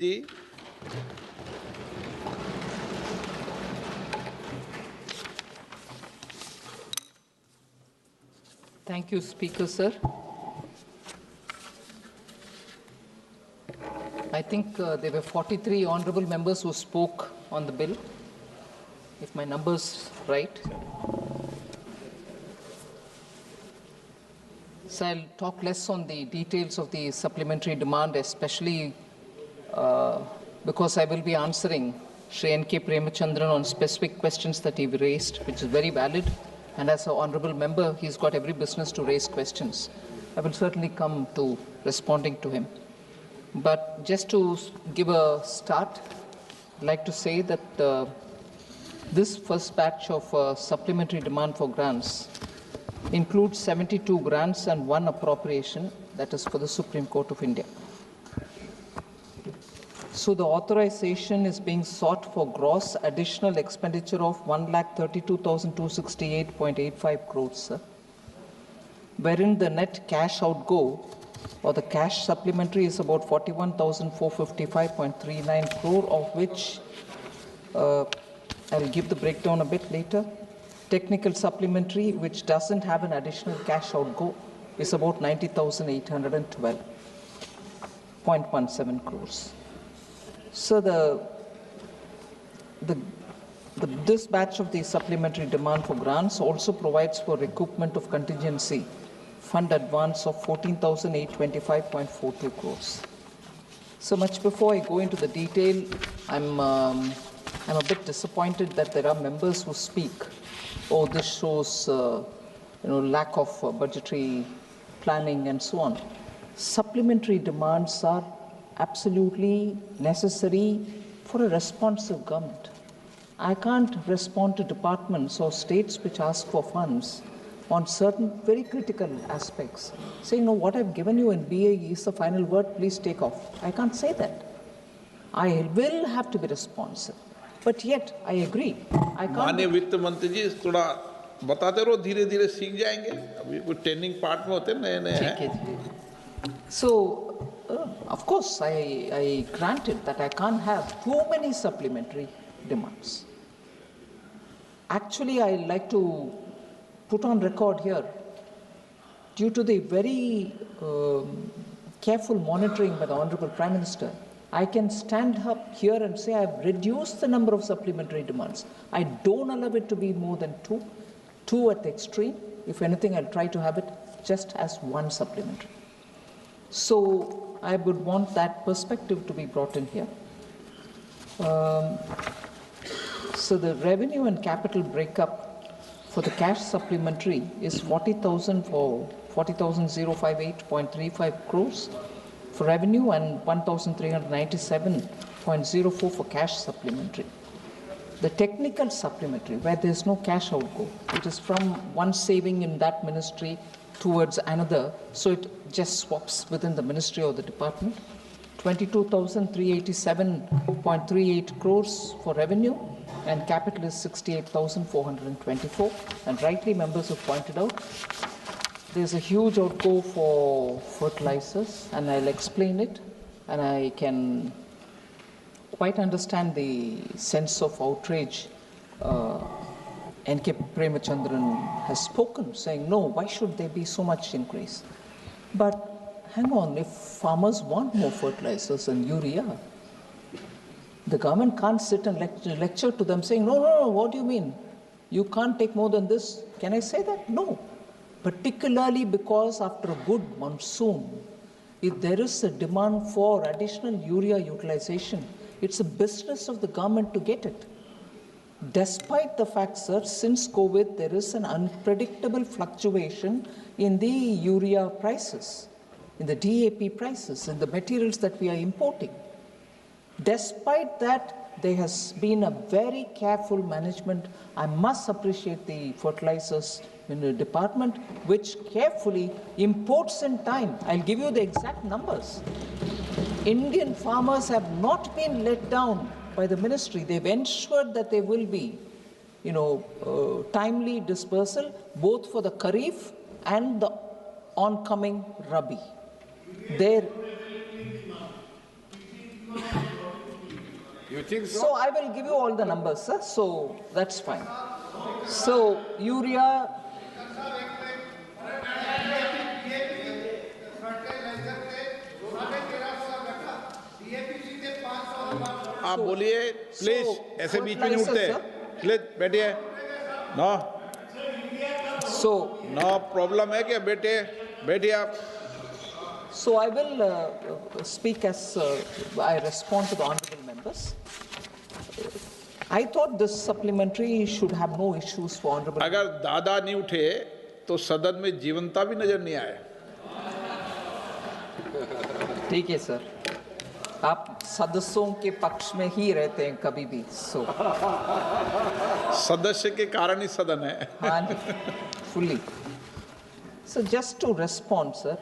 Ji Thank you, Speaker, sir. I think there were 43 honourable members who spoke on the bill, if my number's right. So I'll talk less on the details of the supplementary demand, especially because I will be answering Shri N.K. Premachandran on specific questions that he raised, which is very valid. And as an honourable member, he's got every business to raise questions. I will certainly come to responding to him. But just to give a start, I'd like to say that this first batch of supplementary demand for grants includes 72 grants and 1 appropriation, that is for the Supreme Court of India. So the authorization is being sought for gross additional expenditure of 1,32,268.85 crores, sir, wherein the net cash outgo or the cash supplementary is about 41,455.39 crore, of which I'll give the breakdown a bit later. Technical supplementary, which doesn't have an additional cash outgo, is about 90,812.17 crores. So this batch of the supplementary demand for grants also provides for recoupment of contingency fund advance of 14,825.42 crores. So much before I go into the detail, I'm a bit disappointed that there are members who speak, oh, this shows lack of budgetary planning and so on. Supplementary demands are absolutely necessary for a responsive government. I can't respond to departments or states which ask for funds on certain very critical aspects, saying, no, what I've given you in BAE is the final word, please take off. I can't say that. I will have to be responsive. But yet, I agree. I can't. माननीय वित्त मंत्री जी थोड़ा बताते रहो, धीरे धीरे सीख जाएंगे. अभी कुछ ट्रेनिंग पार्ट में होते नए हैं. So, of course, I granted that I can't have too many supplementary demands. Actually, I like to put on record here, due to the very careful monitoring by the Honorable Prime Minister, I can stand up here and say I've reduced the number of supplementary demands. I don't allow it to be more than two at the extreme. If anything, I'll try to have it just as 1 supplementary. So I would want that perspective to be brought in here. So the revenue and capital breakup for the cash supplementary is 40,000 for 40,058.35 crores for revenue and 1,397.04 for cash supplementary. The technical supplementary, where there is no cash outgo, it is from one saving in that ministry towards another, so it just swaps within the ministry or the department. 22,387.38 crores for revenue, and capital is 68,424. And rightly, members have pointed out, there's a huge outgo for fertilizers, and I'll explain it, and I can quite understand the sense of outrage N.K. Premachandran has spoken, saying, no, why should there be so much increase? But hang on, if farmers want more fertilizers and urea, the government can't sit and lecture to them saying, no, what do you mean? You can't take more than this. Can I say that? No. Particularly because after a good monsoon, if there is a demand for additional urea utilization, it's a business of the government to get it. Despite the fact, sir, since COVID, there is an unpredictable fluctuation in the urea prices, in the DAP prices, in the materials that we are importing. Despite that, there has been a very careful management. I must appreciate the fertilizers in the department, which carefully imports in time. I'll give you the exact numbers. Indian farmers have not been let down by the ministry. They've ensured that there will be, timely dispersal, both for the Kharif and the oncoming Rabi. You think so? So I will give you all the numbers, sir. So that's fine. So urea. आप बोलिए please, ऐसे बीच में नहीं उठते, please बैठिए। No no problem है क्या? बैठिए आप। So I will speak as I respond to the honourable members. I thought this supplementary should have no issues for honourable. अगर दादा नहीं उठे तो सदन में जीवंता भी नजर नहीं आए। ठीक है सर, आप सदस्यों के पक्ष में ही रहते हैं कभी भी। So सदस्य के कारण ही सदन है। हाँ, fully. So just to respond, sir.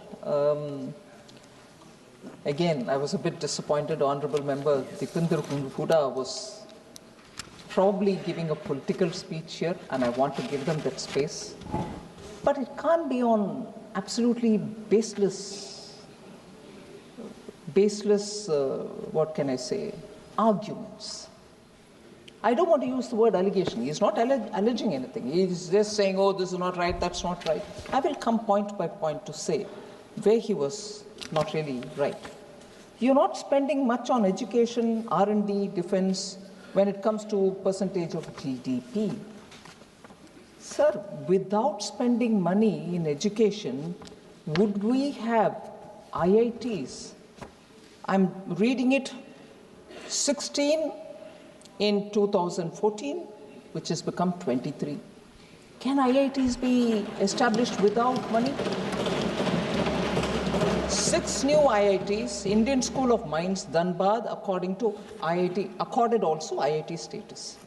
Again, I was a bit disappointed. Honourable Member Dipender Huda was probably giving a political speech here, and I want to give them that space. But it can't be on absolutely baseless, what can I say, arguments. I don't want to use the word allegation. He's not alleging anything. He's just saying, oh, this is not right, that's not right. I will come point by point to say where he was not really right. You're not spending much on education, R&D, defense, when it comes to percentage of GDP. Sir, without spending money in education, would we have IITs? I'm reading it, 16 in 2014, which has become 23. Can IITs be established without money? 6 new IITs, Indian School of Mines, Dhanbad, according to IIT, accorded also IIT status.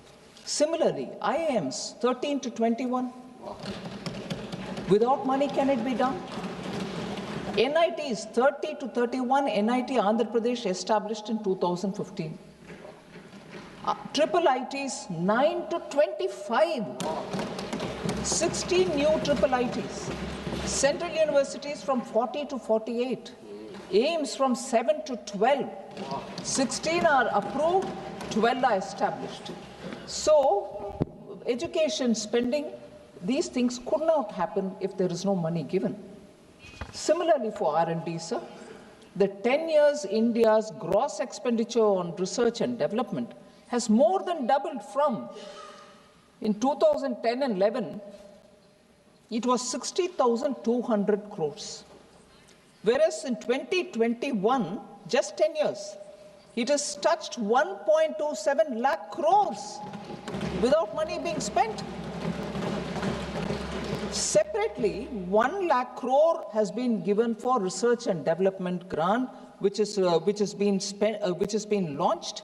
Similarly, IIMs, 13 to 21. Without money, can it be done? NITs, 30 to 31, NIT Andhra Pradesh established in 2015. Triple ITs, 9 to 25. 16 new triple ITs. Central universities from 40 to 48. AIMS from 7 to 12. 16 are approved, 12 are established. So, education spending, these things could not happen if there is no money given. Similarly for R&D, sir, the 10 years India's gross expenditure on research and development has more than doubled from, in 2010 and 11, it was 60,200 crores. Whereas in 2021, just 10 years, it has touched 1.27 lakh crores without money being spent. Separately, 1 lakh crore has been given for research and development grant, which has been launched,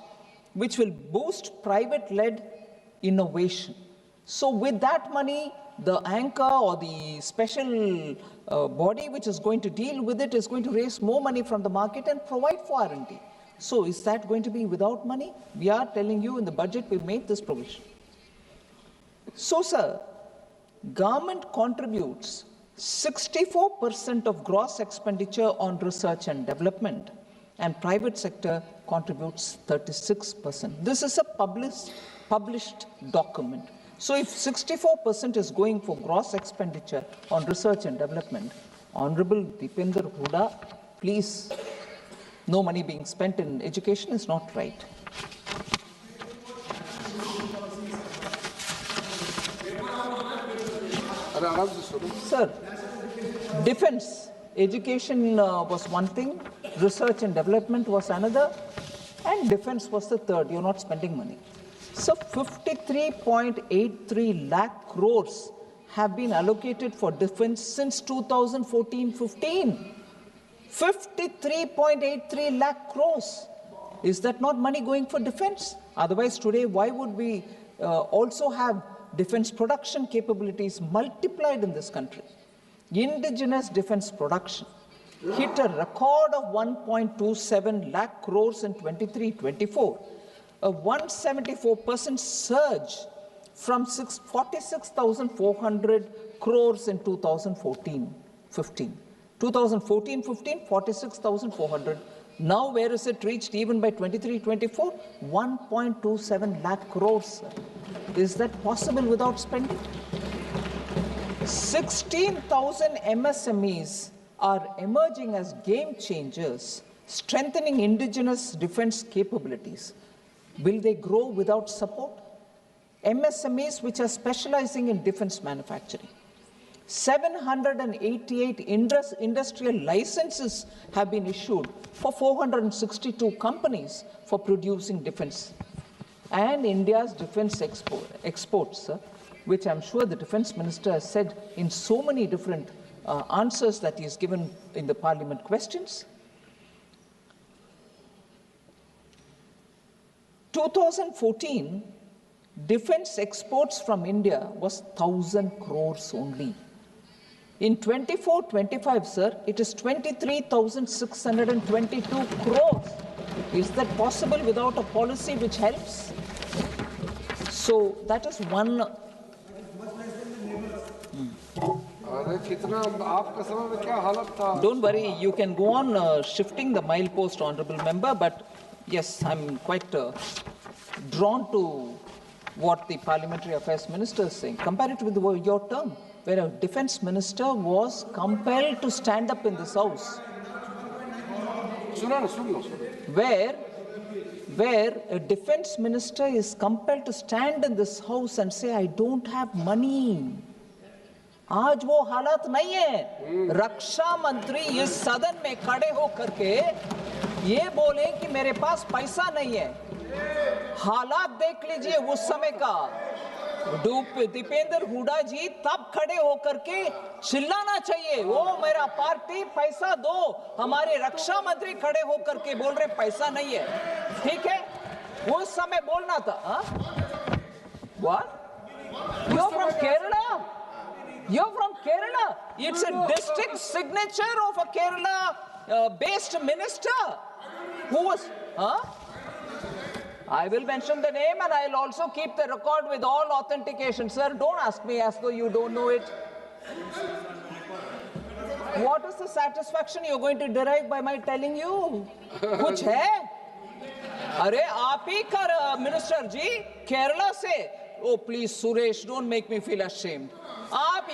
which will boost private-led innovation. So with that money, the anchor or the special body which is going to deal with it is going to raise more money from the market and provide for R&D. So is that going to be without money? We are telling you in the budget we've made this provision. So, sir, government contributes 64% of gross expenditure on research and development, and private sector contributes 36%. This is a published document. So if 64% is going for gross expenditure on research and development, Honorable Dipender Huda, please, no money being spent in education is not right. Sir, defense, education was one thing, research and development was another, and defense was the third. You're not spending money. So 53.83 lakh crores have been allocated for defense since 2014-15. 53.83 lakh crores. Is that not money going for defense? Otherwise, today, why would we also have defense production capabilities multiplied in this country? Indigenous defense production hit a record of 1.27 lakh crores in 23-24. A 174% surge from 46,400 crores in 2014-15. 2014-15, 46,400 Now, where is it reached even by 23-24? 1.27 lakh crores, sir. Is that possible without spending? 16,000 MSMEs are emerging as game changers, strengthening indigenous defense capabilities. Will they grow without support? MSMEs which are specializing in defense manufacturing. 788 industrial licenses have been issued for 462 companies for producing defense. And India's defense exports, which I'm sure the defense minister has said in so many different answers that he's given in the parliament questions. 2014, defense exports from India was 1,000 crores only. In 24-25, sir, it is 23,622 crores. Is that possible without a policy which helps? So that is one. Don't worry, you can go on shifting the milepost, honorable member, but yes, I'm quite drawn to what the Parliamentary Affairs Minister is saying. Compare it with your term, where a defense minister was compelled to stand up in this house. Where a defense minister is compelled to stand in this house and say, I don't have money. आज वो हालात नहीं है। रक्षा मंत्री इस सदन में खड़े हो करके ये बोले कि मेरे पास पैसा नहीं है। हालात देख लीजिए उस समय का। दीपेंद्र हुडा जी तब खड़े होकर के चिल्लाना चाहिए, वो मेरा पार्टी पैसा दो। हमारे रक्षा मंत्री खड़े होकर के बोल रहे पैसा नहीं है। ठीक है, उस समय बोलना था। What? You're from Kerala? You're from Kerala? It's a district signature of a Kerala-based minister who was. I will mention the name and I'll also keep the record with all authentication. Sir, don't ask me as though you don't know it. What is the satisfaction you're going to derive by my telling you? कुछ है? अरे आप ही का minister जी केरला से. Oh please Suresh, don't make me feel ashamed. आप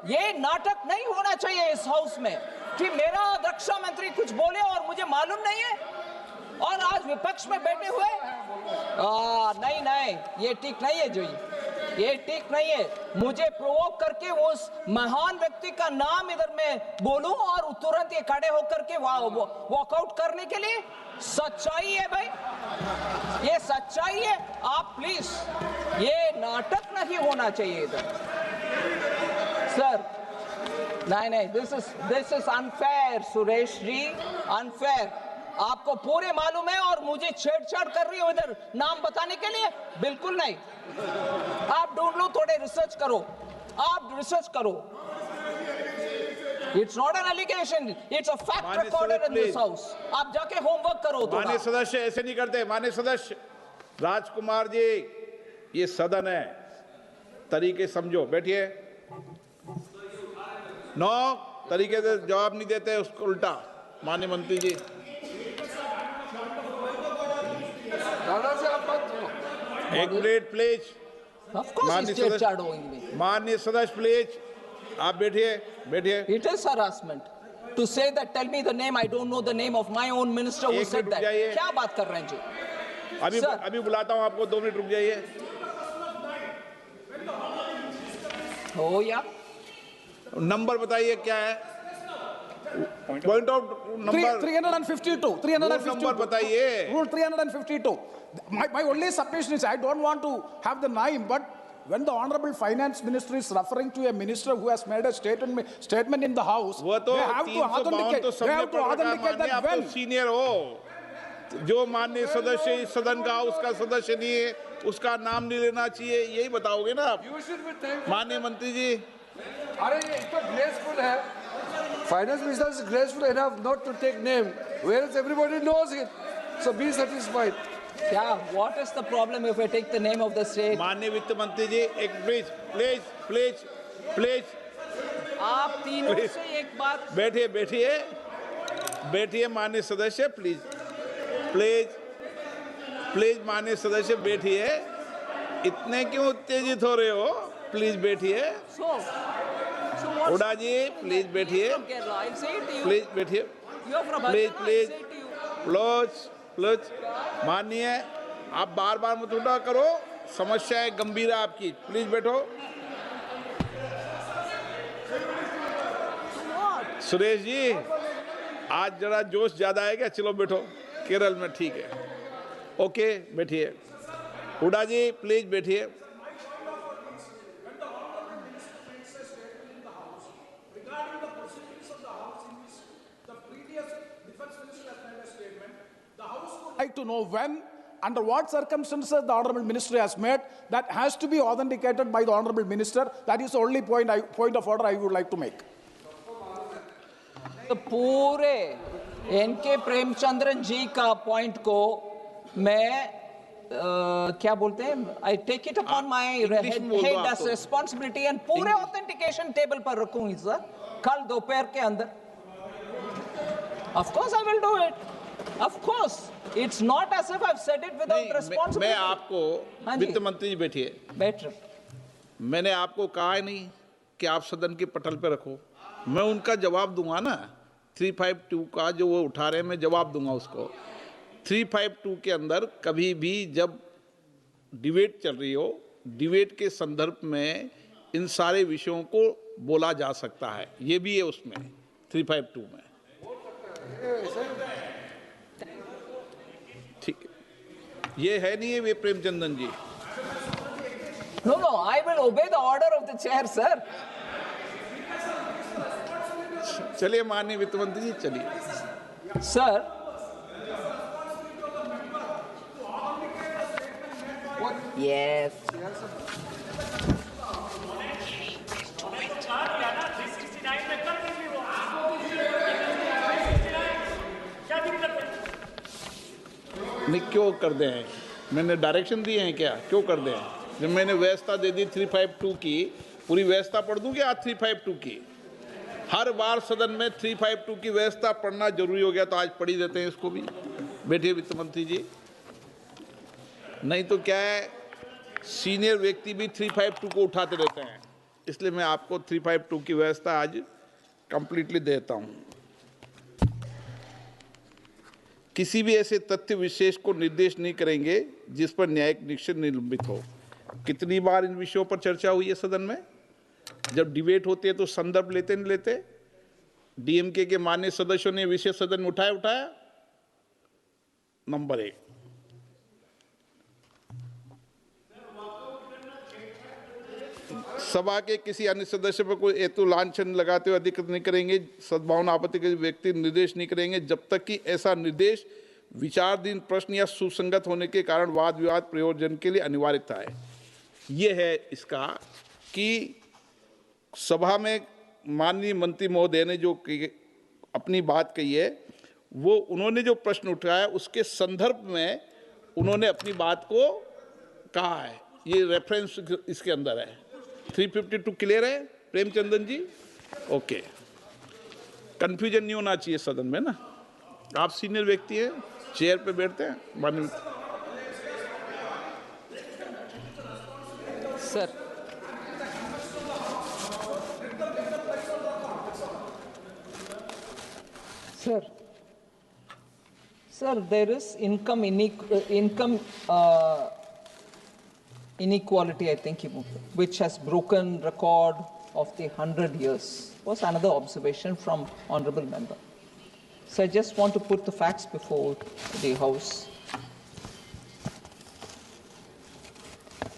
ये नाटक नहीं होना चाहिए इस हाउस में कि मेरा रक्षा मंत्री कुछ बोले और मुझे मालूम नहीं है और आज विपक्ष में बैठे हुए। नहीं, ये ठीक नहीं है जी, ये ठीक नहीं है। मुझे प्रोवोक करके उस महान व्यक्ति का नाम इधर मैं बोलूं और तुरंत ये खड़े होकर के वॉकआउट करने के लिए। सच्चाई है भाई, ये सच्चाई है। आप प्लीज, ये नाटक नहीं होना चाहिए इधर। सर, नहीं, this is unfair Suresh ji, unfair. आपको पूरे मालूम है और मुझे छेड़छाड़ कर रही हो इधर नाम बताने के लिए? बिल्कुल नहीं। आप ढूंढ लो, थोड़े रिसर्च करो, आप रिसर्च करो। It's not an allegation, it's a fact recorded in this house. आप जाके होमवर्क करो। माननीय सदस्य ऐसे नहीं करते। माननीय सदस्य राजकुमार जी, ये सदन है, तरीके समझो। बैठिए। तरीके से जवाब नहीं देते, उसको उल्टा। माननीय मंत्री जी, एक मिनट प्लीज। माननीय सदस्य प्लीज, आप बैठिए। It is harassment to say that. Tell me the name. I don't know the name of my own minister who said that. क्या बात कर रहे हैं जी? अभी बुलाता हूं आपको, 2 मिनट रुक जाइए। हो या नंबर बताइए क्या है? पॉइंट आउट नंबर 352 नंबर बताइए। Rule 352. My only submission is I don't want to have the name, but when the Honorable Finance Minister is referring to a minister who has made a statement in the House, they have to authenticate that well. Senior हो, जो माननीय सदस्य इस सदन का उसका सदस्य नहीं है, उसका नाम नहीं लेना चाहिए, यही बताओगे ना आप? माननीय मंत्री जी, अरे ये तो ग्रेसफुल है। Finance Minister is graceful enough not to take name, whereas everybody knows it. So be satisfied. क्या? What is the problem if I take the name of the state? माननीय वित्त मंत्री जी, एक प्लीज। आप तीनों से एक बात। बैठिए। बैठिए माननीय सदस्य, प्लीज प्लीज प्लीज माननीय सदस्य बैठिए। इतने क्यों उत्तेजित हो रहे हो? प्लीज बैठिए। हुड्डा जी प्लीज बैठिए, प्लीज बैठिए, प्लीज प्लीज प्लीज प्लीज। माननीय आप बार बार मत उठा करो, समस्या है गंभीर है आपकी, प्लीज बैठो। सुरेश जी आज जरा जोश ज्यादा आएगा, चलो बैठो, केरल में ठीक है, ओके बैठिए। हुड्डा जी प्लीज बैठिए। Like to know when, under what circumstances the Honourable Minister has made, that has to be authenticated by the Honourable Minister. That is the only point of order I would like to make. तो पूरे N K Premachandran जी का point को मैं क्या बोलते हैं, I take it upon my head as responsibility and पूरे authentication table पर रखूंगी सर कल दोपहर के अंदर। Of course I will do it, of course it's not as if I have said it without responsibility. मैं आपको, वित्त मंत्री जी बैठिए, बैठ रहे, मैंने आपको कहा है नहीं कि आप सदन के पटल पे रखो, मैं उनका जवाब दूंगा ना। 352 का जो वो उठा रहे हैं मैं जवाब दूंगा उसको। 352 के अंदर कभी भी जब डिबेट चल रही हो, डिबेट के संदर्भ में इन सारे विषयों को बोला जा सकता है, ये भी है उसमें 352 में, ठीक है। ये है नहीं है वे Premchandan ji. No no I will obey the order of the chair sir. चलिए माननीय वित्त मंत्री जी चलिए। सर यस नहीं क्यों कर दे हैं, मैंने डायरेक्शन दिए हैं क्या, क्यों कर दे हैं? जब मैंने व्यवस्था दे दी 352 की, पूरी व्यवस्था पढ़ दूं क्या आज 352 की? हर बार सदन में 352 की व्यवस्था पढ़ना जरूरी हो गया तो आज पढ़ी देते हैं इसको भी। बैठिए वित्त मंत्री जी। नहीं तो क्या है, सीनियर व्यक्ति भी 352 को उठाते रहते हैं, इसलिए मैं आपको 352 की व्यवस्था आज कंप्लीटली देता हूं। किसी भी ऐसे तथ्य विशेष को निर्देश नहीं करेंगे जिस पर न्यायिक निष्कर्ष निलंबित हो। कितनी बार इन विषयों पर चर्चा हुई है सदन में? जब डिबेट होती है तो संदर्भ लेते नहीं लेते? डीएमके के माननीय सदस्यों ने विषय सदन में उठाया। नंबर 1, सभा के किसी अन्य सदस्य पर कोई हेतु लांछन लगाते हुए अधिकृत नहीं करेंगे, सद्भावना आपत्ति के व्यक्ति निर्देश नहीं करेंगे जब तक कि ऐसा निर्देश विचाराधीन प्रश्न या सुसंगत होने के कारण वाद विवाद प्रयोजन के लिए अनिवार्यता है। ये है इसका कि सभा में माननीय मंत्री महोदय ने जो अपनी बात कही है, वो उन्होंने जो प्रश्न उठाया उसके संदर्भ में उन्होंने अपनी बात को कहा है। ये रेफरेंस इसके अंदर है। 352 क्लियर है प्रेमचंदन जी? ओके, कंफ्यूजन नहीं होना चाहिए सदन में ना। आप सीनियर व्यक्ति हैं, चेयर पे बैठते हैं माननीय sir. Sir, there is income inequality, I think, which has broken record of the 100 years. Was another observation from honourable member. So I just want to put the facts before the House.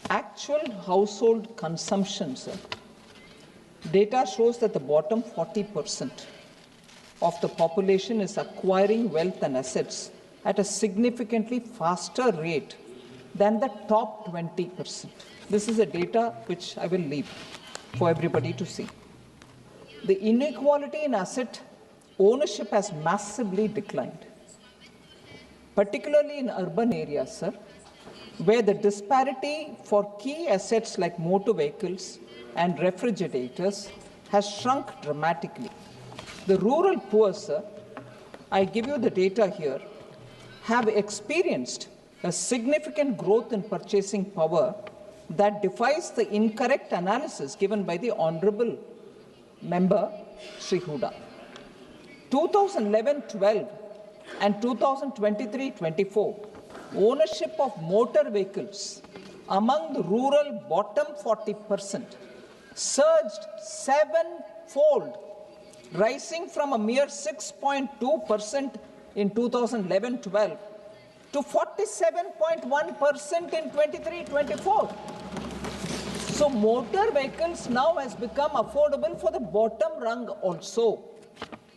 Actual household consumption, sir. Data shows that the bottom 40% of the population is acquiring wealth and assets at a significantly faster rate than the top 20%. This is a data which I will leave for everybody to see. The inequality in asset ownership has massively declined, particularly in urban areas, sir, where the disparity for key assets like motor vehicles and refrigerators has shrunk dramatically. The rural poor, sir, I give you the data here, have experienced a significant growth in purchasing power that defies the incorrect analysis given by the Honorable Member Sri Huda. 2011-12 and 2023-24, ownership of motor vehicles among the rural bottom 40% surged 7-fold, rising from a mere 6.2% in 2011-12 to 47.1% in 23-24. So motor vehicles now has become affordable for the bottom rung also.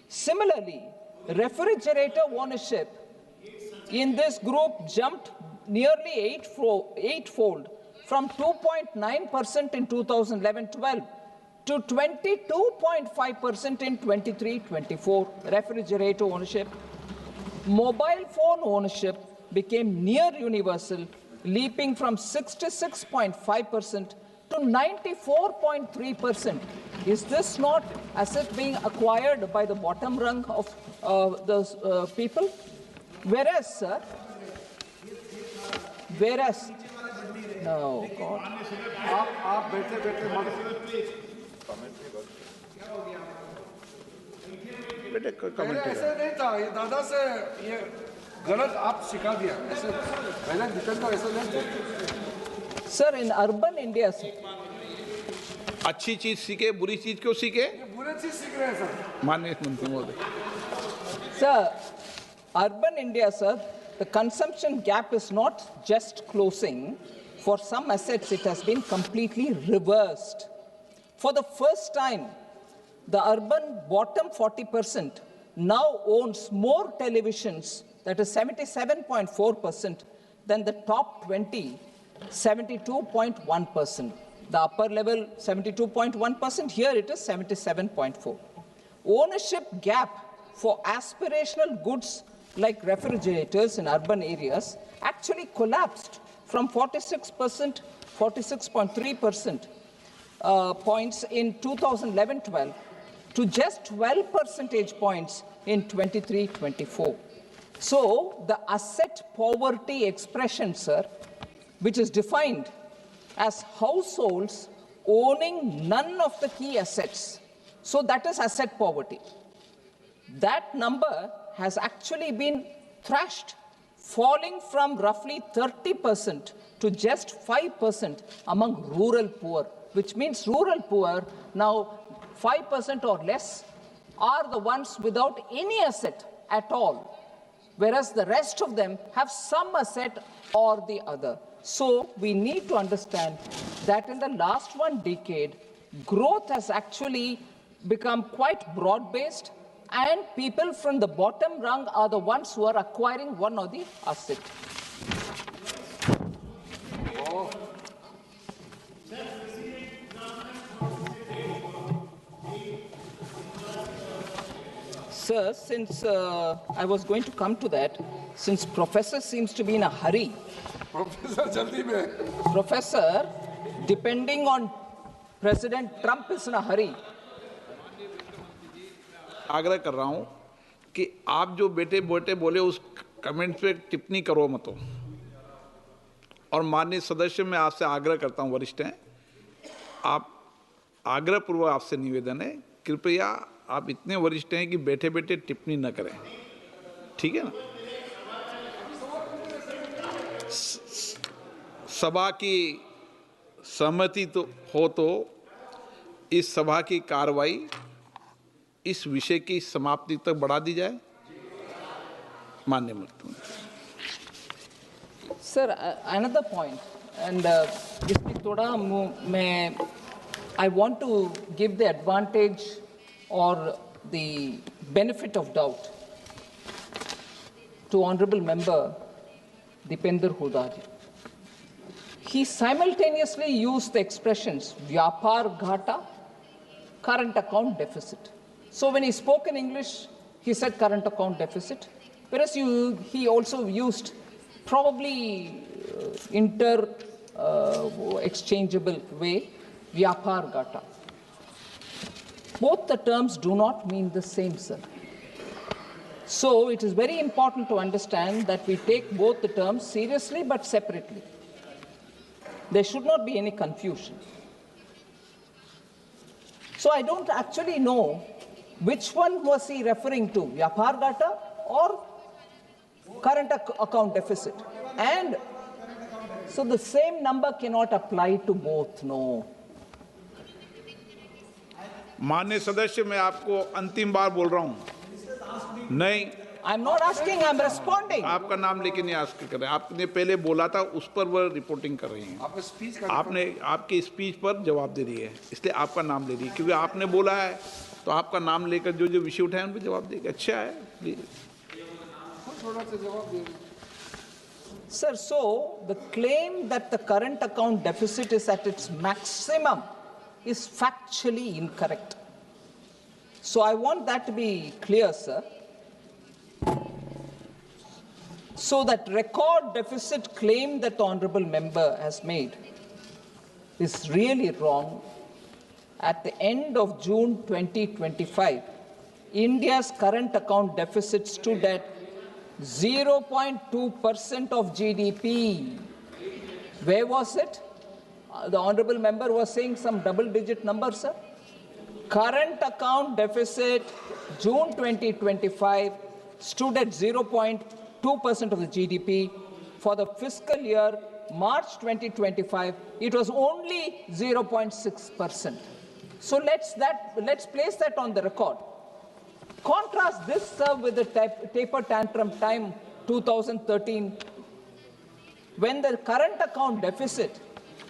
Similarly, refrigerator ownership in this group jumped nearly eightfold from 2.9% in 2011-12 to 22.5% in 23-24. Refrigerator ownership. Mobile phone ownership became near universal, leaping from 66.5% to 94.3%. Is this not asset being acquired by the bottom rung of the people? Whereas, sir, no, God. आप बैठे ऐसे नहीं था, ये दादा से ये गलत आप सिखा दिया, ऐसे पहले निकलना ऐसा नहीं था। Sir, in urban India, sir, अच्छी चीज सीखे, बुरी चीज क्यों सीखे? बुरी चीज सीख रहे हैं सर। माननीय मंत्री महोदय। Sir, urban India, sir, the consumption gap is not just closing. For some assets, it has been completely reversed. For the first time, the urban bottom 40% now owns more televisions, that is 77.4%, than the top 20, 72.1%. The upper level 72.1%, here it is 77.4%. Ownership gap for aspirational goods like refrigerators in urban areas actually collapsed from 46.3% points in 2011-12 to just 12 percentage points in 23-24. So the asset poverty expression, sir, which is defined as households owning none of the key assets, so that is asset poverty. That number has actually been thrashed, falling from roughly 30% to just 5% among rural poor, which means rural poor now 5% or less are the ones without any asset at all, whereas the rest of them have some asset or the other. So we need to understand that in the last one decade, growth has actually become quite broad-based, and people from the bottom rung are the ones who are acquiring one or the asset. Sir, since I was going to come to that, since Professor seems to be in a hurry, Professor, depending on President Trump is in a hurry. आग्रह कर रहा हूं कि आप जो बेटे बोटे बोले उस कमेंट पे टिप्पणी करो मत हो। और माननीय सदस्य, मैं आपसे आग्रह करता हूं, वरिष्ठ हैं, आप आग्रह पूर्वक आपसे निवेदन है, कृपया आप इतने वरिष्ठ हैं कि बैठे बैठे टिप्पणी न करें, ठीक है ना? सभा की सहमति तो हो तो इस सभा की कार्रवाई इस विषय की समाप्ति तक बढ़ा दी जाए। माननीय मंत्री। Sir, another point, and इसमें थोड़ा मैं I want to give the advantage or the benefit of doubt to Honorable Member Dipender Huda ji. He simultaneously used the expressions Vyapar Ghata, current account deficit. So when he spoke in English, he said current account deficit, whereas he also used probably exchangeable way, Vyapar Ghata. Both the terms do not mean the same, sir. So it is very important to understand that we take both the terms seriously but separately. There should not be any confusion. So I don't actually know which one was he referring to, Vyapar Gata or current account deficit. And so the same number cannot apply to both, no. माननीय सदस्य, मैं आपको अंतिम बार बोल रहा हूं, नहीं, I'm not asking, I'm responding. आपका नाम लेके नहीं आस्क कर रहे हैं। आपने पहले बोला था, उस पर वो रिपोर्टिंग कर रही हैं। आपने आपकी स्पीच पर जवाब दे दिए, इसलिए आपका नाम ले रही है, क्योंकि आपने बोला है तो आपका नाम लेकर जो जो विषय उठाए उन पर जवाब देगा। अच्छा है, Sir, so the claim that the current account deficit is at its maximum is factually incorrect. So I want that to be clear, sir. So that record deficit claim that the honorable member has made is really wrong. At the end of June 2025, India's current account deficit stood at 0.2% of GDP. Where was it? The honorable member was saying some double-digit number, sir. Current account deficit, June 2025, stood at 0.2% of the GDP. For the fiscal year, March 2025, it was only 0.6%. So let's place that on the record. Contrast this, sir, with the taper tantrum time 2013, when the current account deficit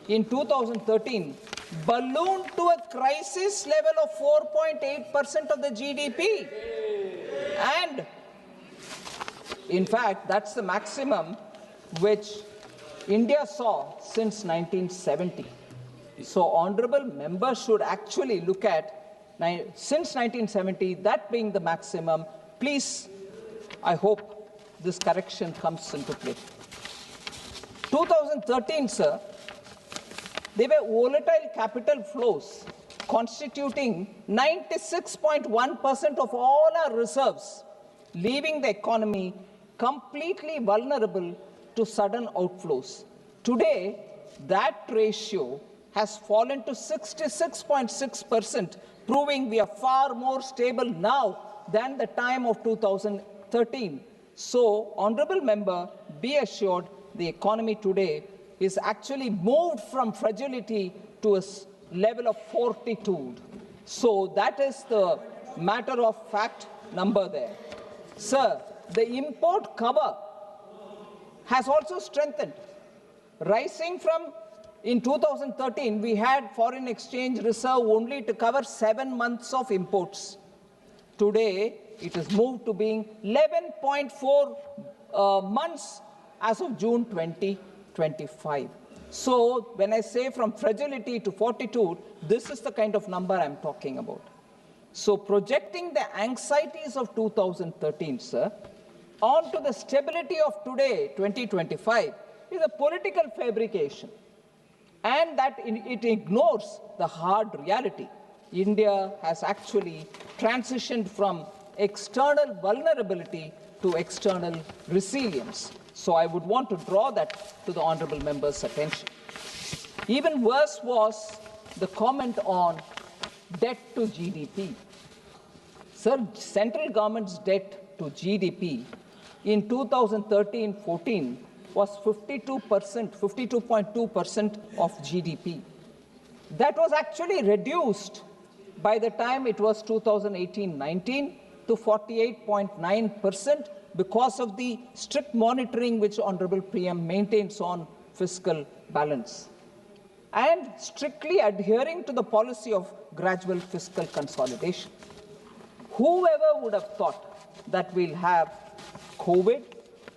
in 2013 ballooned to a crisis level of 4.8% of the GDP. And in fact, that's the maximum which India saw since 1970. So honorable members should actually look at since 1970, that being the maximum. Please, I hope this correction comes into play. 2013, sir, there were volatile capital flows constituting 96.1% of all our reserves, leaving the economy completely vulnerable to sudden outflows. Today, that ratio has fallen to 66.6%, proving we are far more stable now than the time of 2013. So, honorable member, be assured the economy today is actually moved from fragility to a level of fortitude. So that is the matter of fact number there. Sir, the import cover has also strengthened, rising from, in 2013, we had foreign exchange reserve only to cover 7 months of imports. Today, it has moved to being 11.4 months as of June 2025. So, when I say from fragility to fortitude, this is the kind of number I'm talking about. So, projecting the anxieties of 2013, sir, onto the stability of today, 2025, is a political fabrication. And that it ignores the hard reality. India has actually transitioned from external vulnerability to external resilience. So I would want to draw that to the honorable member's attention. Even worse was the comment on debt to GDP. Sir, central government's debt to GDP in 2013-14 was 52.2% of GDP. That was actually reduced by the time it was 2018-19 to 48.9% because of the strict monitoring which Honorable PM maintains on fiscal balance and strictly adhering to the policy of gradual fiscal consolidation. Whoever would have thought that we'll have COVID,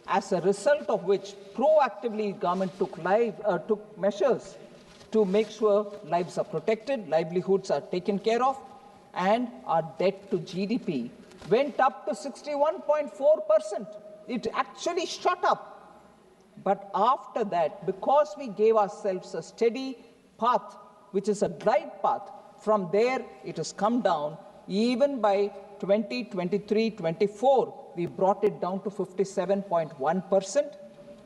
as a result of which proactively government took measures to make sure lives are protected, livelihoods are taken care of, and our debt to GDP went up to 61.4%. It actually shot up. But after that, because we gave ourselves a steady path, which is a glide path, from there it has come down. Even by 2023-24, we brought it down to 57.1%,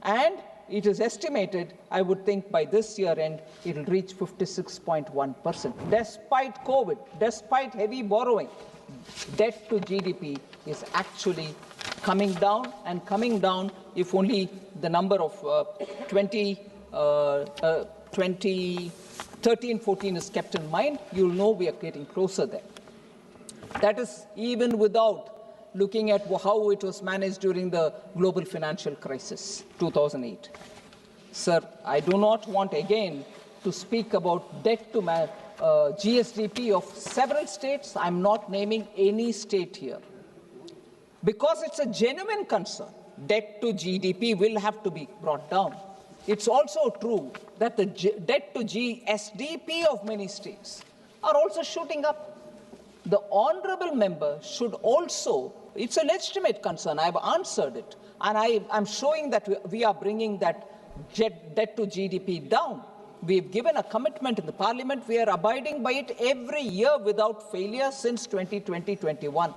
and it is estimated, I would think by this year end, it will reach 56.1%. Despite COVID, despite heavy borrowing, debt to GDP is actually coming down, and coming down if only the number of 2013-14 is kept in mind, you'll know we are getting closer there. That is even without looking at how it was managed during the global financial crisis, 2008. Sir, I do not want again to speak about debt to GSDP of several states. I'm not naming any state here, because it's a genuine concern. Debt to GDP will have to be brought down. It's also true that the debt to GSDP of many states are also shooting up. The honorable member should also, it's a legitimate concern, I've answered it, and I'm showing that we are bringing that debt to GDP down. We've given a commitment in the Parliament, we are abiding by it every year without failure since 2020-21.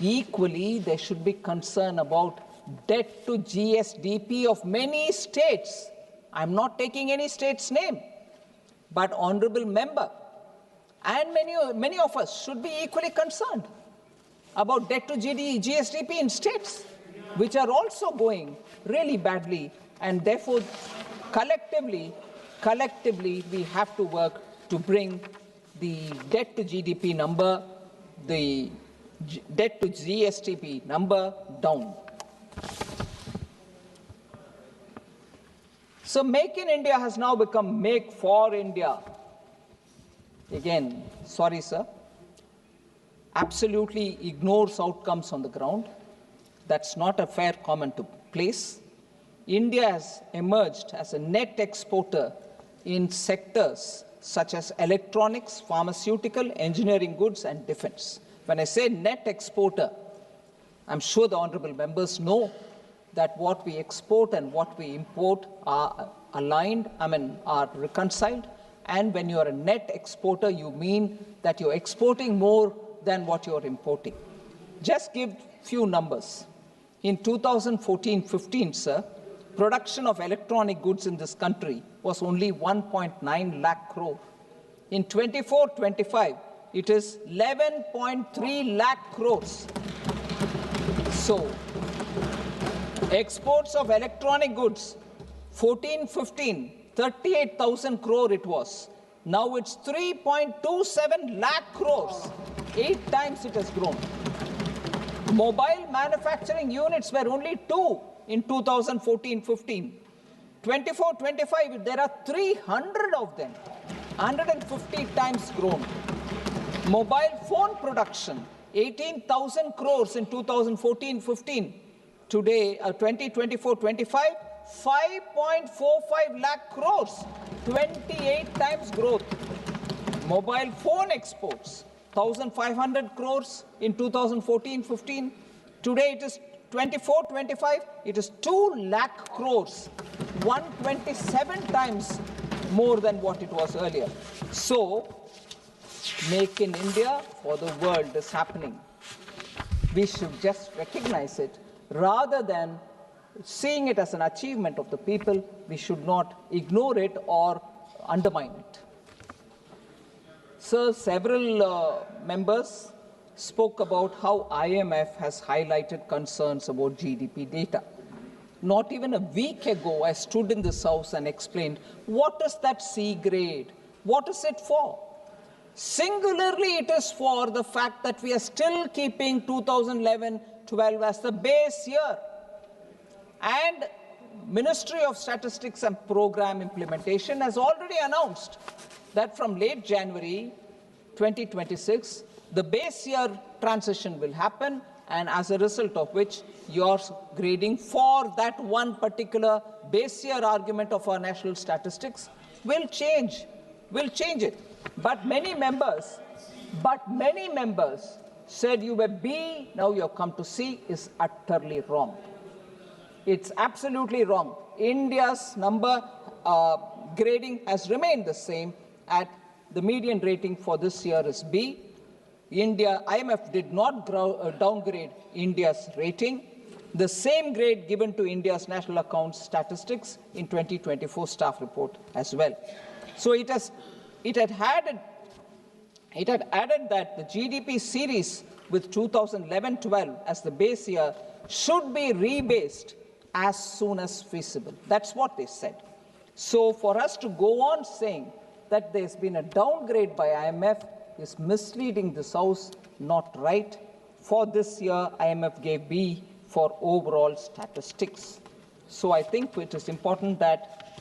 Equally, there should be concern about debt to GSDP of many states. I'm not taking any state's name, but honorable member and many of us should be equally concerned about debt to GSDP in states, which are also going really badly, and therefore collectively we have to work to bring the debt to GDP number, the debt to GSDP number down. So Make in India has now become Make for India. Again, sorry, sir, absolutely ignores outcomes on the ground. That's not a fair comment to place. India has emerged as a net exporter in sectors such as electronics, pharmaceutical, engineering goods, and defense. When I say net exporter, I'm sure the honorable members know that what we export and what we import are aligned, are reconciled. And when you are a net exporter, you mean that you're exporting more than what you're importing. Just give few numbers. In 2014-15, sir, production of electronic goods in this country was only 1.9 lakh crore. In 24-25, it is 11.3 lakh crores. So, exports of electronic goods, 14-15, 38,000 crore it was. Now it's 3.27 lakh crores. 8 times it has grown. Mobile manufacturing units were only 2 in 2014-15. 24-25, there are 300 of them. 150 times grown. Mobile phone production, 18,000 crores in 2014-15. Today, 2024-25, 5.45 lakh crores, 28 times growth. Mobile phone exports, 1,500 crores in 2014-15. Today it is 24-25, it is 2 lakh crores, 127 times more than what it was earlier. So, Make in India for the world is happening. We should just recognize it rather than seeing it as an achievement of the people. We should not ignore it or undermine it. Sir, several members spoke about how IMF has highlighted concerns about GDP data. Not even a week ago, I stood in this house and explained, what is that C grade? What is it for? Singularly, it is for the fact that we are still keeping 2011-12 as the base year. And Ministry of Statistics and Program Implementation has already announced that from late January 2026, the base year transition will happen, and as a result of which your grading for that one particular base year argument of our national statistics will change it. But many members said you were B, now you have come to C, is utterly wrong. It's absolutely wrong. India's number grading has remained the same. At the median rating for this year is B. IMF did not downgrade India's rating. The same grade given to India's national accounts statistics in 2024 staff report as well. So it had added that the GDP series with 2011-12 as the base year should be rebased as soon as feasible. That's what they said. So for us to go on saying that there's been a downgrade by IMF is misleading this House, not right. For this year, IMF gave B for overall statistics. So I think it is important that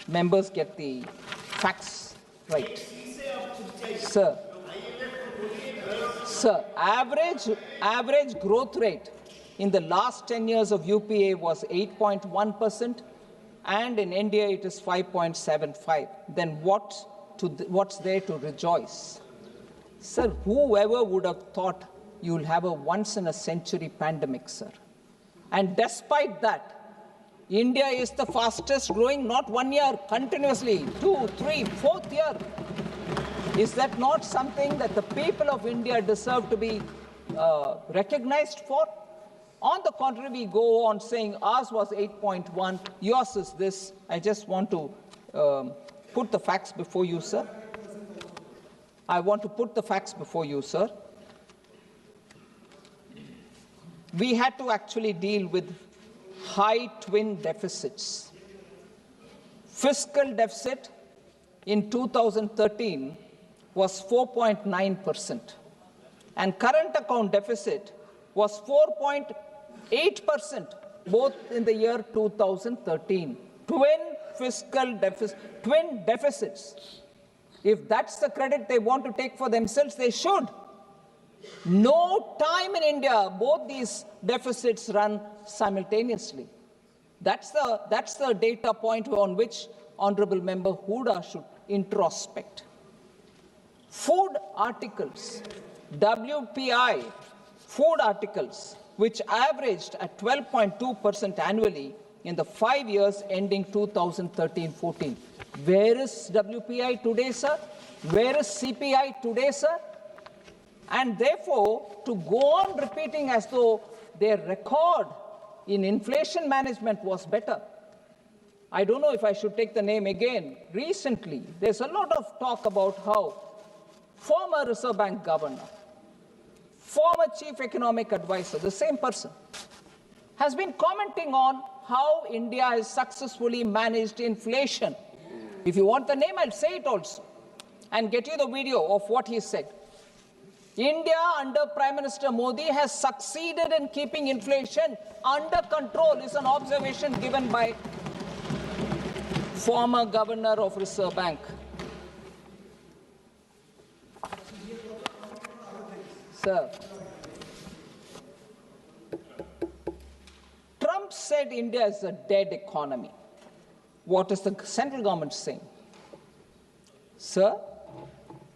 members get the facts right. Sir, average growth rate in the last 10 years of UPA was 8.1%, and in India it is 5.75. Then what's there to rejoice? Sir, whoever would have thought you'll have a once-in-a-century pandemic, sir? And despite that, India is the fastest growing, not 1 year, continuously, 2, 3, 4th year. Is that not something that the people of India deserve to be recognized for? On the contrary, we go on saying ours was 8.1, yours is this. I just want to put the facts before you, sir. I want to put the facts before you, sir. We had to actually deal with high twin deficits. Fiscal deficit in 2013 was 4.9%, and current account deficit was 4.8%, both in the year 2013. Twin deficits. If that's the credit they want to take for themselves, they should. No time in India, both these deficits run simultaneously. That's the data point on which Honorable Member Huda should introspect. Food articles, WPI, food articles, which averaged at 12.2% annually in the 5 years ending 2013-14. Where is WPI today, sir? Where is CPI today, sir? And therefore, to go on repeating as though their record in inflation management was better. I don't know if I should take the name again. Recently, there's a lot of talk about how former Reserve Bank governor, former chief economic advisor, the same person, has been commenting on how India has successfully managed inflation. If you want the name, I'll say it also and get you the video of what he said. India under Prime Minister Modi has succeeded in keeping inflation under control is an observation given by former governor of Reserve Bank. Sir, Trump said India is a dead economy. What is the central government saying? Sir,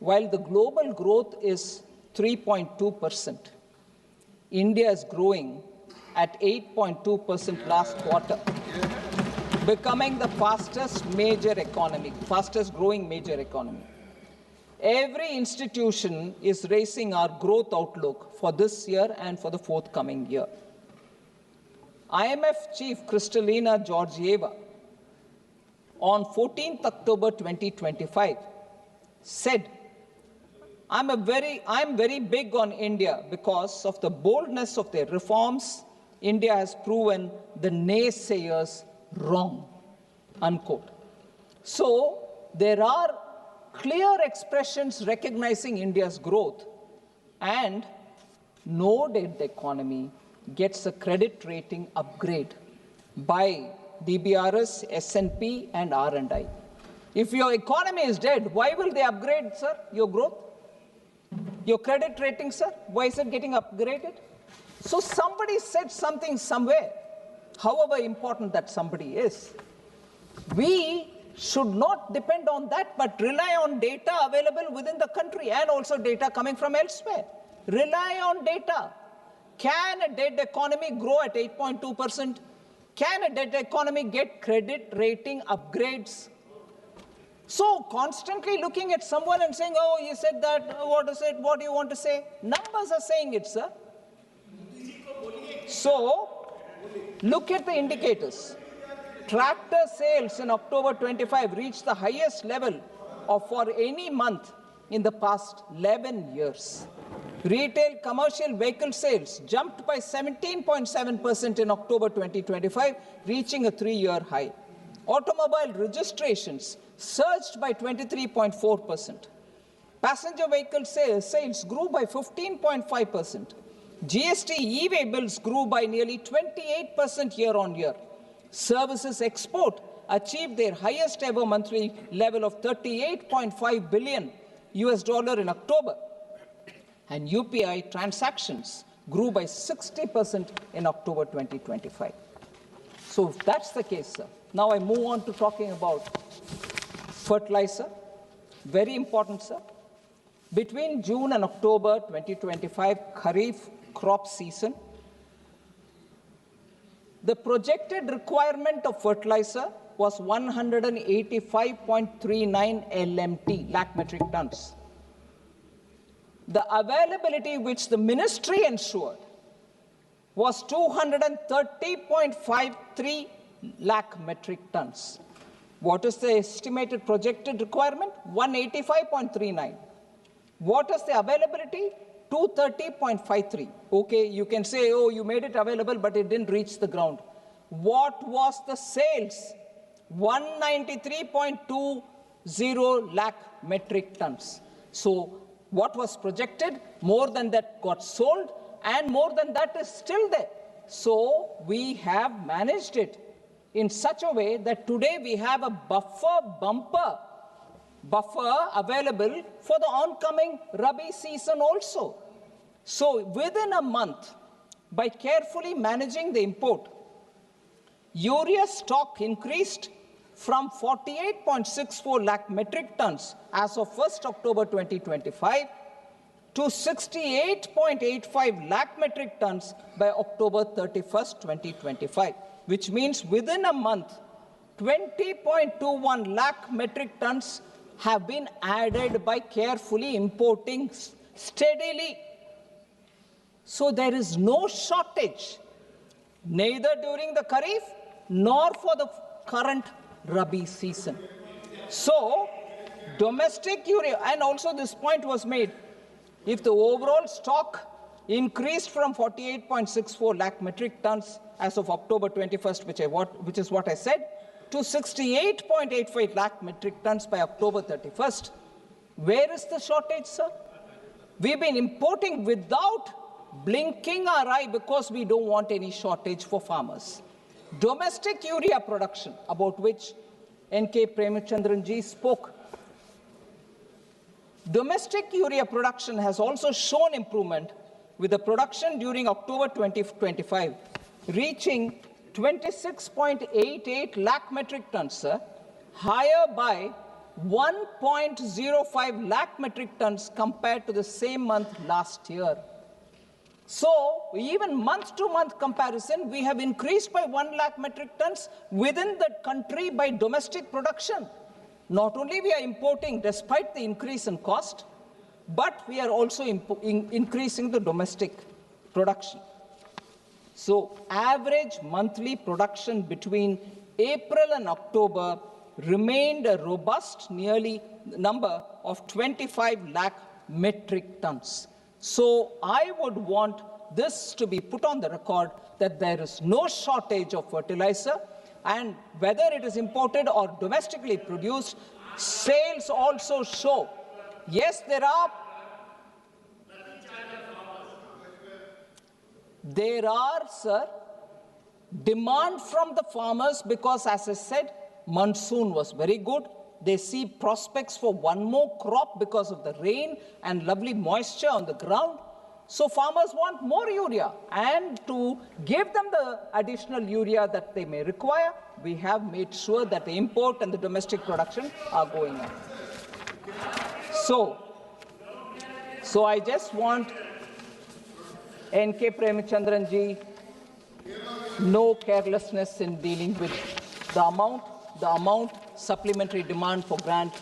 while the global growth is 3.2%, India is growing at 8.2% last quarter, becoming the fastest growing major economy. Every institution is raising our growth outlook for this year and for the forthcoming year. IMF Chief Kristalina Georgieva on 14th October 2025 said, I'm very big on India because of the boldness of their reforms. India has proven the naysayers wrong, unquote. So there are clear expressions recognizing India's growth, and no dead economy gets a credit rating upgrade by DBRS, S&P, and R&I. If your economy is dead, why will they upgrade, sir, your growth? Your credit rating, sir, why is it getting upgraded? So somebody said something somewhere, however important that somebody is. We should not depend on that, but rely on data available within the country and also data coming from elsewhere. Rely on data. Can a dead economy grow at 8.2%? Can a dead economy get credit rating upgrades? So constantly looking at someone and saying, oh, you said that, what is it, what do you want to say? Numbers are saying it, sir. So, look at the indicators. Tractor sales in October 25 reached the highest level for any month in the past 11 years. Retail commercial vehicle sales jumped by 17.7% in October 2025, reaching a 3-year high. Automobile registrations surged by 23.4%. Passenger vehicle sales grew by 15.5%. GST e-way bills grew by nearly 28% year-on-year. Services export achieved their highest ever monthly level of $38.5 billion in October. And UPI transactions grew by 60% in October 2025. So that's the case, sir. Now I move on to talking about fertilizer. Very important, sir. Between June and October 2025 Kharif crop season, the projected requirement of fertilizer was 185.39 LMT, lakh metric tons. The availability which the ministry ensured was 230.53 lakh metric tons. What is the estimated projected requirement? 185.39. What is the availability? 230.53. Okay, you can say, oh, you made it available, but it didn't reach the ground. What was the sales? 193.20 lakh metric tons. So what was projected? More than that got sold, and more than that is still there. So we have managed it in such a way that today we have a buffer available for the oncoming Rabi season also. So within a month, by carefully managing the import, urea stock increased from 48.64 lakh metric tons as of 1st October 2025 to 68.85 lakh metric tons by October 31st, 2025, which means within a month, 20.21 lakh metric tons have been added by carefully importing steadily. So there is no shortage, neither during the Kharif nor for the current Rabi season. So domestic urea, and also this point was made, if the overall stock increased from 48.64 lakh metric tons as of October 21st, which is what I said, to 68.85 lakh metric tons by October 31st. Where is the shortage, sir? We've been importing without blinking our eye because we don't want any shortage for farmers. Domestic urea production, about which N.K. Premachandran ji spoke. Domestic urea production has also shown improvement, with the production during October 2025 reaching 26.88 lakh metric tons, sir, higher by 1.05 lakh metric tons compared to the same month last year. So even month-to-month comparison, we have increased by 1 lakh metric tons within the country by domestic production. Not only we are importing despite the increase in cost, but we are also increasing the domestic production. So average monthly production between April and October remained a robust nearly number of 25 lakh metric tons. So I would want this to be put on the record that there is no shortage of fertilizer, and whether it is imported or domestically produced, sales also show. Yes, there are, sir, demand from the farmers because, as I said, monsoon was very good. They see prospects for one more crop because of the rain and lovely moisture on the ground. So farmers want more urea, and to give them the additional urea that they may require, we have made sure that the import and the domestic production are going on. So I just want N.K. Premachandran ji, no carelessness in dealing with the amount. the amount supplementary demand for grant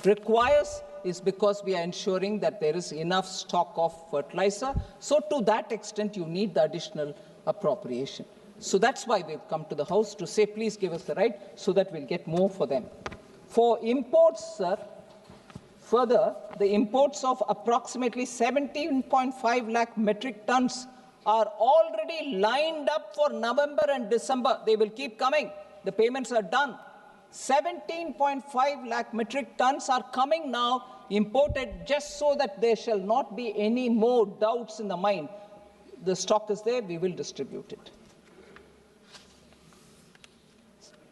requires is because we are ensuring that there is enough stock of fertilizer. So to that extent, you need the additional appropriation. So that's why we've come to the House to say, please give us the right so that we'll get more for them. For imports, sir, further, the imports of approximately 17.5 lakh metric tons are already lined up for November and December. They will keep coming. The payments are done. 17.5 lakh metric tons are coming now, imported, just so that there shall not be any more doubts in the mind. The stock is there, we will distribute it.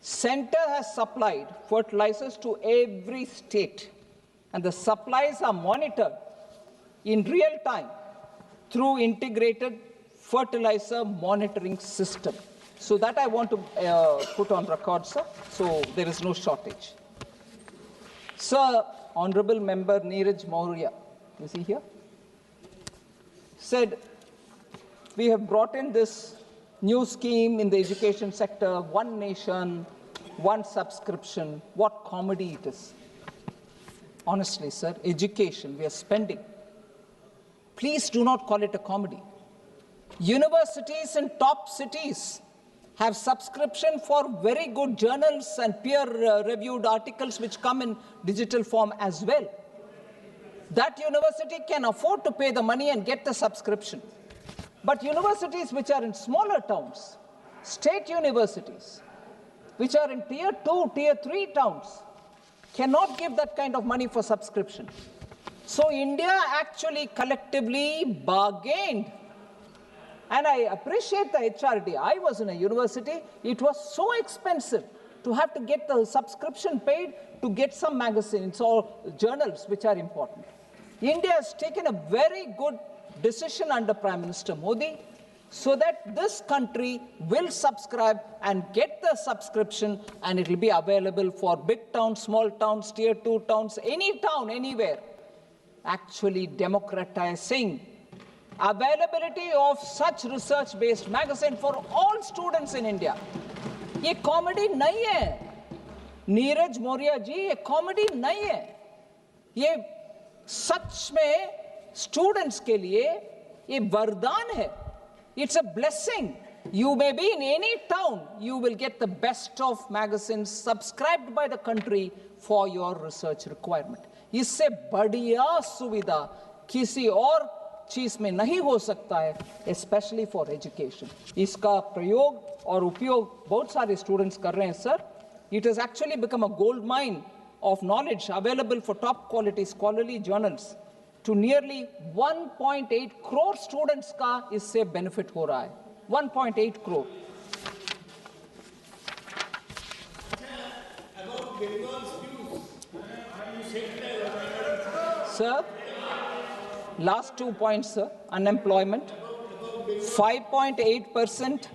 Center has supplied fertilizers to every state, and the supplies are monitored in real time through integrated fertilizer monitoring system. So that I want to put on record, sir, so there is no shortage. Sir, Honorable Member Neeraj Maurya, is he here? Said, we have brought in this new scheme in the education sector, one nation, one subscription. What comedy it is. Honestly, sir, education, we are spending. Please do not call it a comedy. Universities in top cities have subscription for very good journals and peer-reviewed articles which come in digital form as well. That university can afford to pay the money and get the subscription. But universities which are in smaller towns, state universities, which are in tier 2, tier 3 towns, cannot give that kind of money for subscription. So India actually collectively bargained. And I appreciate the HRD. I was in a university. It was so expensive to have to get the subscription paid to get some magazines or journals which are important. India has taken a very good decision under Prime Minister Modi so that this country will subscribe and get the subscription, and it will be available for big towns, small towns, tier 2 towns, any town, anywhere. Actually democratizing availability of such research-based magazine for all students in India. ये comedy नहीं है, नीरज मौर्य जी, ये comedy नहीं है. ये सच में students के लिए ये वरदान है. It's a blessing. You may be in any town, you will get the best of magazines subscribed by the country for your research requirement. इससे बढ़िया सुविधा किसी और चीज में नहीं हो सकता है, especially for education. इसका प्रयोग और उपयोग बहुत सारे स्टूडेंट्स कर रहे हैं, sir. It has actually become a gold mine of knowledge available for top quality scholarly journals. To nearly 1.8 crore students का इससे benefit हो रहा है. 1.8 crore. Sir, last 2 points, sir. Unemployment. 5.8%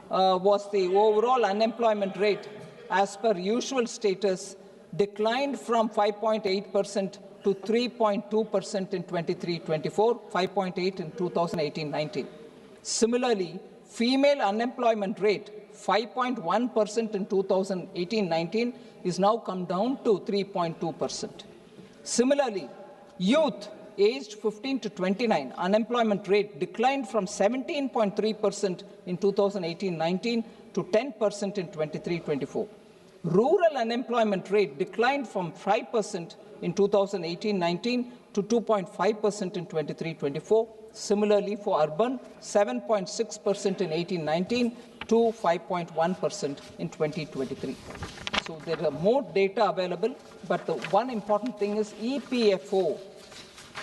was the overall unemployment rate as per usual status, declined from 5.8% to 3.2% in 23-24, 5.8 in 2018-19. Similarly, female unemployment rate, 5.1% in 2018-19, is now come down to 3.2%. Similarly, youth aged 15 to 29, unemployment rate declined from 17.3% in 2018-19 to 10% in 23-24. Rural unemployment rate declined from 5% in 2018-19 to 2.5% in 23-24. Similarly, for urban, 7.6% in 18-19 to 5.1% in 2023. So there are more data available, but the one important thing is EPFO.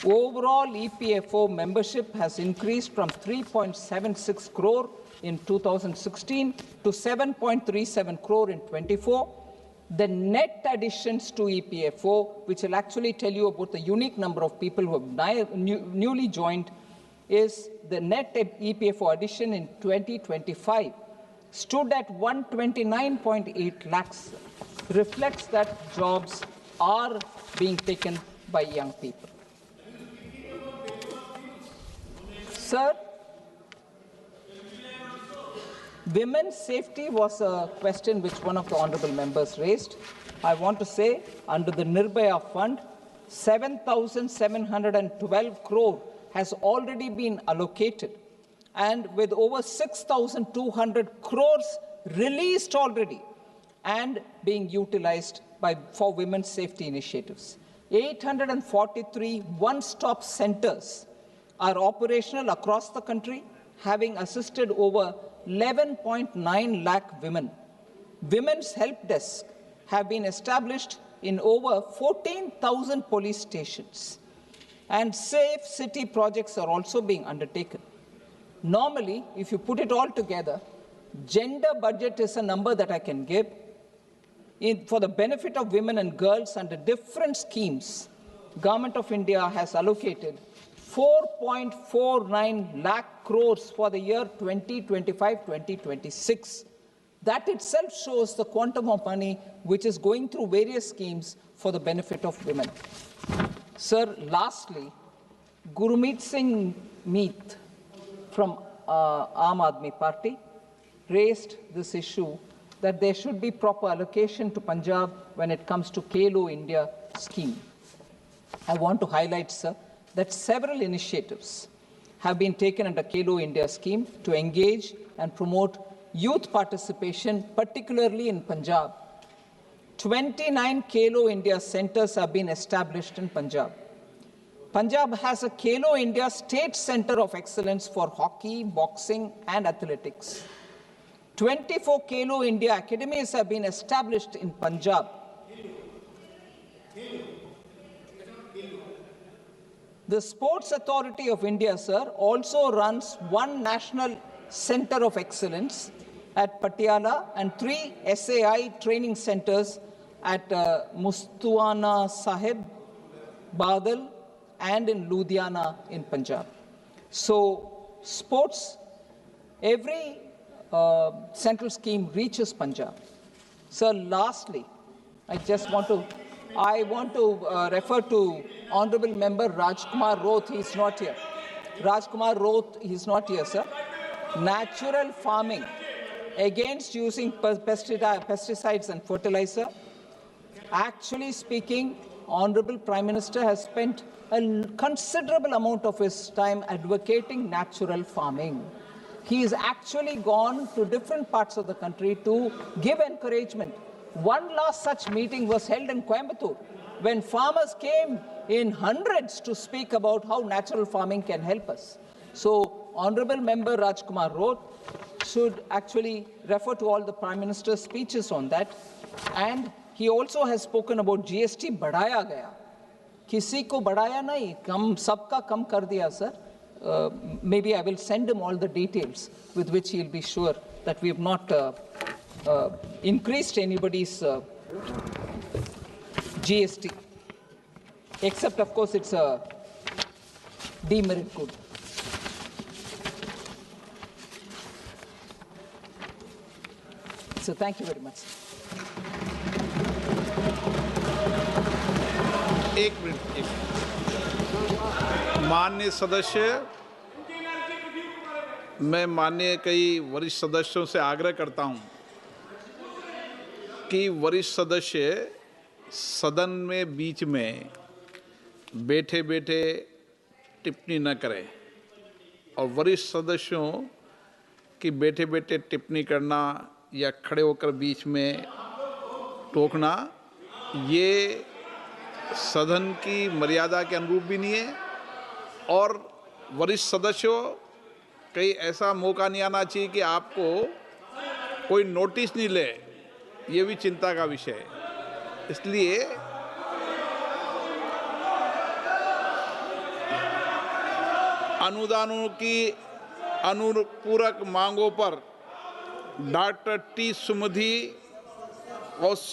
Overall EPFO membership has increased from 3.76 crore in 2016 to 7.37 crore in 24. The net additions to EPFO, which will actually tell you about the unique number of people who have newly joined, is the net EPFO addition in 2025 stood at 129.8 lakhs, reflects that jobs are being taken by young people. Sir, Women's safety was a question which one of the honorable members raised. I want to say, under the Nirbhaya Fund, 7,712 crore has already been allocated, and with over 6,200 crores released already and being utilized for women's safety initiatives. 843 one-stop centers are operational across the country, having assisted over 11.9 lakh women. Women's help desks have been established in over 14,000 police stations, and safe city projects are also being undertaken. Normally, if you put it all together, gender budget is a number that I can give. For the benefit of women and girls under different schemes, Government of India has allocated 4.49 lakh crores for the year 2025-2026. That itself shows the quantum of money which is going through various schemes for the benefit of women. Sir, lastly, Gurmeet Singh Meet from Aam Aadmi Party raised this issue that there should be proper allocation to Punjab when it comes to Khelo India scheme. I want to highlight, sir, that several initiatives have been taken under Khelo India scheme to engage and promote youth participation, particularly in Punjab. 29 Khelo India centers have been established in Punjab. Punjab has a Khelo India State Center of Excellence for hockey, boxing, and athletics. 24 Khelo India academies have been established in Punjab. The Sports Authority of India, sir, also runs one National Center of Excellence at Patiala and 3 SAI training centers at Mustuana Sahib, Badal, and in Ludhiana in Punjab. So, sports, every central scheme reaches Punjab. Sir, lastly, I want to refer to Honorable Member Rajkumar Roth. He is not here. Rajkumar Roth, he is not here, sir. Natural farming against using pesticides and fertilizer. Actually speaking, Honorable Prime Minister has spent a considerable amount of his time advocating natural farming. He has actually gone to different parts of the country to give encouragement. One last such meeting was held in Coimbatore, when farmers came in hundreds to speak about how natural farming can help us. So, Honorable Member Rajkumar Roth should actually refer to all the Prime Minister's speeches on that. And he also has spoken about GST बढ़ाया गया. किसी को बढ़ाया नहीं, कम सबका कम कर दिया, sir. Maybe I will send him all the details with which he'll be sure that we have not increased anybody's GST, except of course it's a demerit good. So thank you very much. एक minute माननीय सदस्य, मैं माननीय कई वरिष्ठ सदस्यों से आग्रह करता हूं कि वरिष्ठ सदस्य सदन में बीच में बैठे बैठे टिप्पणी न करें, और वरिष्ठ सदस्यों की बैठे बैठे टिप्पणी करना या खड़े होकर बीच में टोकना ये सदन की मर्यादा के अनुरूप भी नहीं है, और वरिष्ठ सदस्यों कहीं ऐसा मौका नहीं आना चाहिए कि आपको कोई नोटिस नहीं ले, ये भी चिंता का विषय है। इसलिए अनुदानों की अनुपूरक मांगों पर डॉक्टर टी सुमधि और